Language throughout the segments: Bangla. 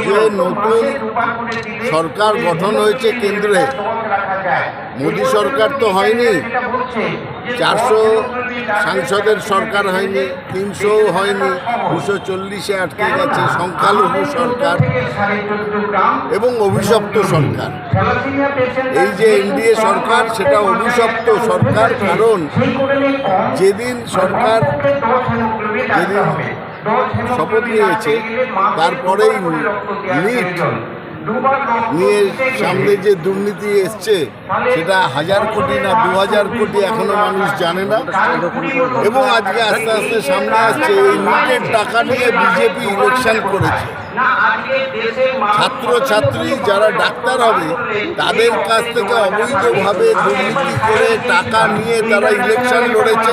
যে নতুন সরকার গঠন হয়েছে কেন্দ্রে, মোদী সরকার তো হয়নি, 400 সাংসদের সরকার হয়নি, 300 হয়নি, 240-এ আটকে গেছে, সংখ্যালঘু সরকার এবং অভিশপ্ত সরকার। এই যে এনডিএ সরকার, সেটা অভিশপ্ত সরকার, কারণ যেদিন সরকার শপথ নিয়েছে তারপরেই নিট নিয়ে সামনে যে দুর্নীতি এসছে সেটা 1000 কোটি না 2000 কোটি এখনো মানুষ জানে না। এবং আজকে আস্তে আস্তে সামনে আসছে এই নিটের টাকা নিয়ে বিজেপি ইলেকশন করেছে। ছাত্রছাত্রী যারা ডাক্তার হবে তাদের কাছ থেকে অবৈধভাবে দুর্নীতি করে টাকা নিয়ে তারা ইলেকশন লড়েছে।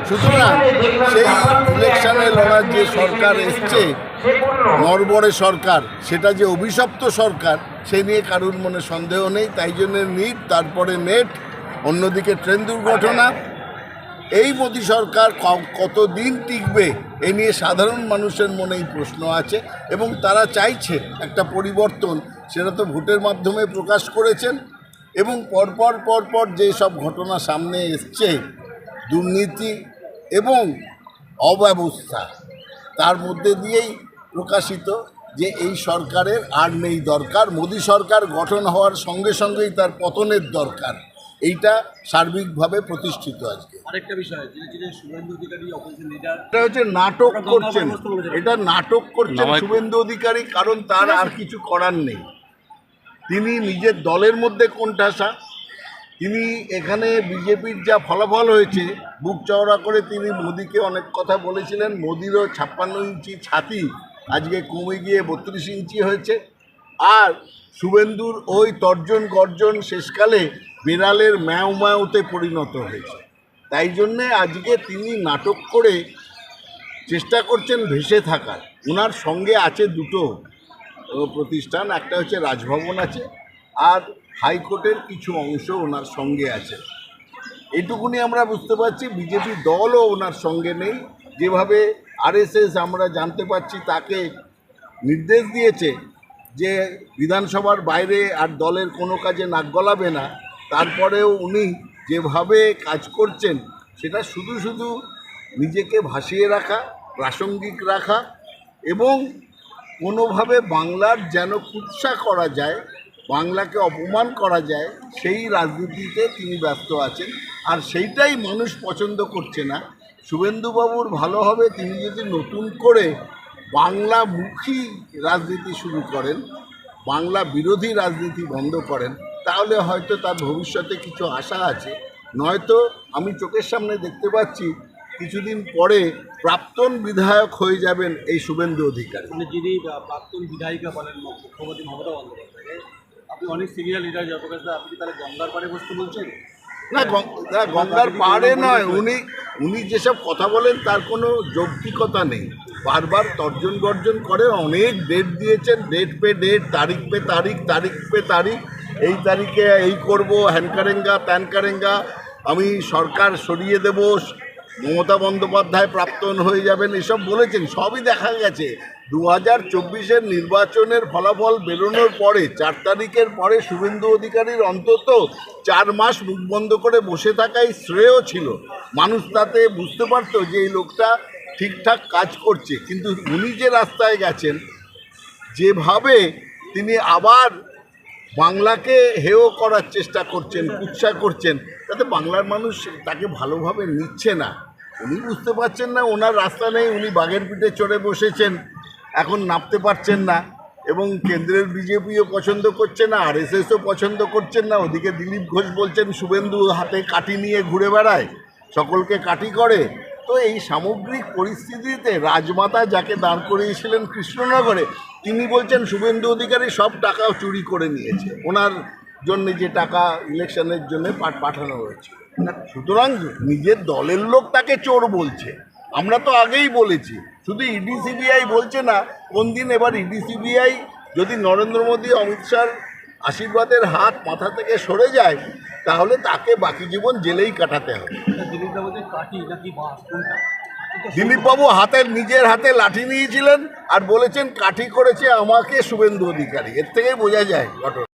সুতরাং সেই ইলেকশনে লড়ার যে সরকার এসছে, নরবরে সরকার, সেটা যে অভিশপ্ত সরকার সে নিয়ে কারুর মনে সন্দেহ নেই। তাই জন্য নিট, তারপরে নেট, অন্যদিকে ট্রেন দুর্ঘটনা। এই মোদী সরকার কতদিন টিকবে এ নিয়ে সাধারণ মানুষের মনেই প্রশ্ন আছে এবং তারা চাইছে একটা পরিবর্তন। সেটা তো ভোটের মাধ্যমে প্রকাশ করেছেন এবং পরপর যে সব ঘটনা সামনে এসছে, দুর্নীতি এবং অব্যবস্থা, তার মধ্যে দিয়েই প্রকাশিত যে এই সরকারের আর নেই দরকার। মোদী সরকার গঠন হওয়ার সঙ্গে সঙ্গেই তার পতনের দরকার। এইটা সার্বিকভাবে প্রতিষ্ঠিত। আজকে আরেকটা বিষয়, শুভেন্দু অধিকারী অপোজিশন লিডার, এটা হচ্ছে নাটক করছেন, এটা নাটক করছেন শুভেন্দু অধিকারী, কারণ তার আর কিছু করার নেই। তিনি নিজের দলের মধ্যে কোণঠাসা। তিনি এখানে বিজেপির যা ফলাফল হয়েছে, বুক চওড়া করে তিনি মোদিকে অনেক কথা বলেছিলেন। মোদিরও 56 ইঞ্চি ছাতি আজকে কমে গিয়ে 32 ইঞ্চি হয়েছে। আর শুভেন্দুর ওই তর্জন গর্জন শেষকালে বিড়ালের ম্যাও ম্যাওতে পরিণত হয়েছে। তাই জন্যে আজকে তিনি নাটক করে চেষ্টা করছেন ভেসে থাকার। ওনার সঙ্গে আছে দুটো প্রতিষ্ঠান, একটা হচ্ছে রাজভবন আছে, আর হাইকোর্টের কিছু অংশ ওনার সঙ্গে আছে। এইটুকুনি আমরা বুঝতে পারছি। বিজেপি দলও ওনার সঙ্গে নেই। যেভাবে আরএসএস আমরা জানতে পারছি তাকে নির্দেশ দিয়েছে যে বিধানসভার বাইরে আর দলের কোনো কাজে নাক গলাবে না, তারপরেও উনি যেভাবে কাজ করছেন সেটা শুধু নিজেকে ভাসিয়ে রাখা, প্রাসঙ্গিক রাখা এবং কোনোভাবে বাংলার যেন কুৎসা করা যায়, বাংলাকে অপমান করা যায়, সেই রাজনীতিতে তিনি ব্যস্ত আছেন। আর সেইটাই মানুষ পছন্দ করছে না। শুভেন্দুবাবুর ভালো হবে তিনি যদি নতুন করে বাংলামুখী রাজনীতি শুরু করেন, বাংলা বিরোধী রাজনীতি বন্ধ করেন, তাহলে হয়তো তার ভবিষ্যতে কিছু আশা আছে। নয়তো আমি চোখের সামনে দেখতে পাচ্ছি কিছুদিন পরে প্রাক্তন বিধায়ক হয়ে যাবেন এই শুভেন্দু অধিকারী। মানে যিনি প্রাক্তন বিধায়িকা বলেন মুখ্যমন্ত্রী মমতা বন্দ্যোপাধ্যায়, আপনি অনেক সিনিয়র লিডার জয়প্রকাশ দা, আপনি তাহলে গঙ্গার পাড়ে বসতে বলছেন? না, গঙ্গার পাড়ে নয়। উনি যেসব কথা বলেন তার কোনো যৌক্তিকতা নেই। বারবার তর্জন গর্জন করে, অনেক ডেট দিয়েছেন, ডেট পে ডেট, তারিখ পে তারিখ, তারিখ পে তারিখ, এই তারিখে এই করব, হ্যান কারেঙ্গা ত্যান কারেঙ্গা, আমি সরকার সরিয়ে দেব, মমতা বন্দ্যোপাধ্যায় প্রাক্তন হয়ে যাবেন, এসব বলেছেন। সবই দেখা গেছে। 2024-এর নির্বাচনের ফলাফল বেরোনোর পরে 4 তারিখের পরে শুভেন্দু অধিকারীর অন্তত 4 মাস মুখ বন্ধ করে বসে থাকাই শ্রেয় ছিল। মানুষ তাতে বুঝতে পারত যে এই লোকটা ঠিকঠাক কাজ করছে। কিন্তু উনি যে রাস্তায় গেছেন, যেভাবে তিনি আবার বাংলাকে হেয় করার চেষ্টা করছেন, কুৎসা করছেন, তাতে বাংলার মানুষ তাকে ভালোভাবে নিচ্ছে না। উনি বুঝতে পারছেন না ওনার রাস্তা নেই, উনি বাঘের পিঠে চড়ে বসেছেন, এখন নামতে পারছেন না। এবং কেন্দ্রের বিজেপিও পছন্দ করছে না, আরএসএসও পছন্দ করছেন না। ওদিকে দিলীপ ঘোষ বলছেন শুভেন্দু হাতে কাঠি নিয়ে ঘুরে বেড়ায়, সকলকে কাঠি করে। তো এই সামগ্রিক পরিস্থিতিতে রাজমাতা যাকে দাঁড় করিয়েছিলেন কৃষ্ণনগরে, তিনি বলছেন শুভেন্দু অধিকারী সব টাকা চুরি করে নিয়েছে, ওনার জন্য যে টাকা ইলেকশনের জন্য পাঠানো হয়েছে। সুতরাং নিজের দলের লোক তাকে চোর বলছে। আমরা তো আগেই বলেছি, শুধু ইডি সিবিআই বলছে না। কোন দিন এবার ইডি সিবিআই যদি নরেন্দ্র মোদী অমিত শাহর আশীর্বাদের হাত মাথা থেকে সরে যায়, তাহলে তাকে বাকি জীবন জেলেই কাটাতে হবে। দিলীপবাবু নিজের হাতে লাঠি নিয়েছিলেন আর বলেছেন কাঠি করেছে আমাকে শুভেন্দু অধিকারী। এর থেকেই বোঝা যায় ঘটনা।